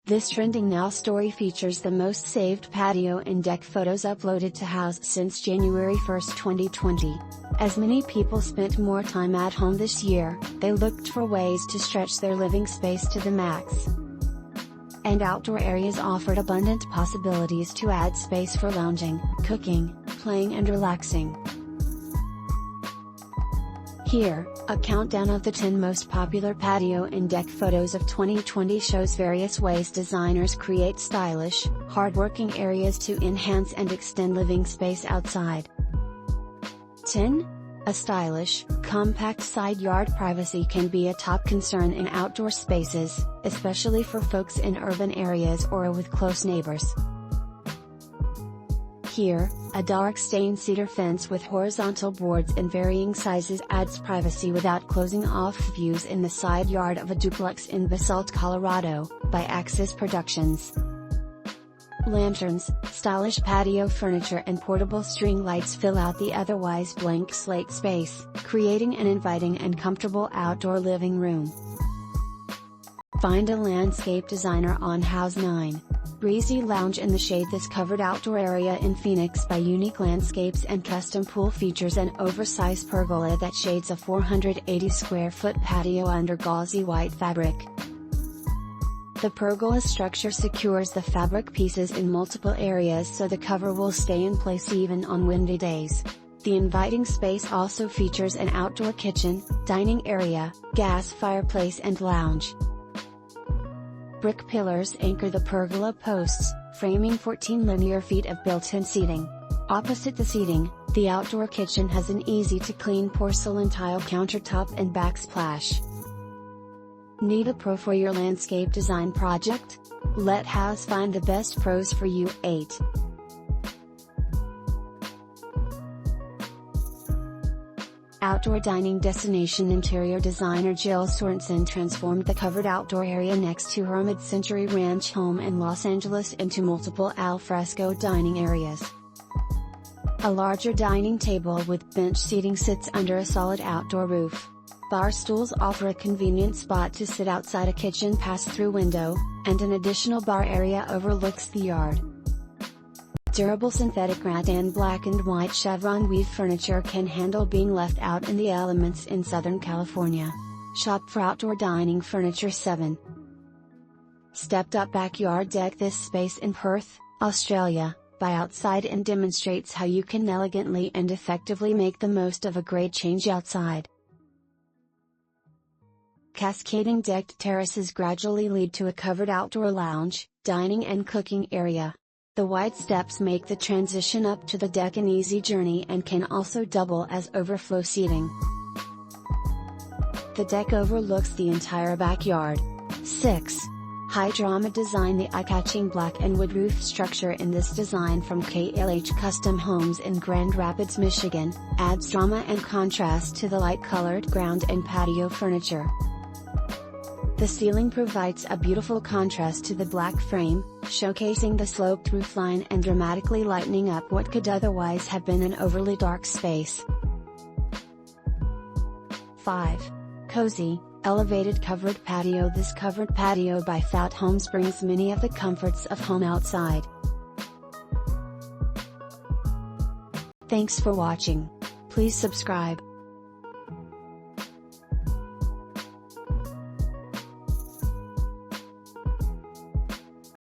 This trending now story features the most saved patio and deck photos uploaded to Houzz since January 1, 2020. As many people spent more time at home this year, they looked for ways to stretch their living space to the max. And outdoor areas offered abundant possibilities to add space for lounging, cooking, playing and relaxing. Here, a countdown of the 10 most popular patio and deck photos of 2020 shows various ways designers create stylish, hardworking areas to enhance and extend living space outside. 10. A stylish, compact side yard. Privacy can be a top concern in outdoor spaces, especially for folks in urban areas or with close neighbors. Here, a dark stained cedar fence with horizontal boards in varying sizes adds privacy without closing off views in the side yard of a duplex in Basalt, Colorado, by Axis Productions. Lanterns, stylish patio furniture and portable string lights fill out the otherwise blank slate space, creating an inviting and comfortable outdoor living room. Find a landscape designer on Houzz. 9. Breezy lounge in the shade. This covered outdoor area in Phoenix by Unique Landscapes and Custom Pool features an oversized pergola that shades a 480 square foot patio under gauzy white fabric. The pergola structure secures the fabric pieces in multiple areas so the cover will stay in place even on windy days. The inviting space also features an outdoor kitchen, dining area, gas fireplace and lounge. Brick pillars anchor the pergola posts, framing 14 linear feet of built-in seating. Opposite the seating, the outdoor kitchen has an easy-to-clean porcelain tile countertop and backsplash. Need a pro for your landscape design project? Let Houzz find the best pros for you. 8. Outdoor dining destination. Interior designer Jill Sorensen transformed the covered outdoor area next to her mid-century ranch home in Los Angeles into multiple alfresco dining areas. A larger dining table with bench seating sits under a solid outdoor roof. Bar stools offer a convenient spot to sit outside a kitchen pass-through window, and an additional bar area overlooks the yard. Durable synthetic rattan black and white chevron weave furniture can handle being left out in the elements in Southern California. Shop for outdoor dining furniture. 7. Stepped-up backyard deck. This space in Perth, Australia, by Outside and demonstrates how you can elegantly and effectively make the most of a great change outside. Cascading decked terraces gradually lead to a covered outdoor lounge, dining and cooking area. The wide steps make the transition up to the deck an easy journey and can also double as overflow seating. The deck overlooks the entire backyard. 6. High drama design. The eye-catching black and wood roof structure in this design from KLH Custom Homes in Grand Rapids, Michigan, adds drama and contrast to the light-colored ground and patio furniture. The ceiling provides a beautiful contrast to the black frame, showcasing the sloped roofline and dramatically lightening up what could otherwise have been an overly dark space. 5. Cozy, elevated covered patio. This covered patio by Fout Homes brings many of the comforts of home outside. Thanks for watching. Please subscribe.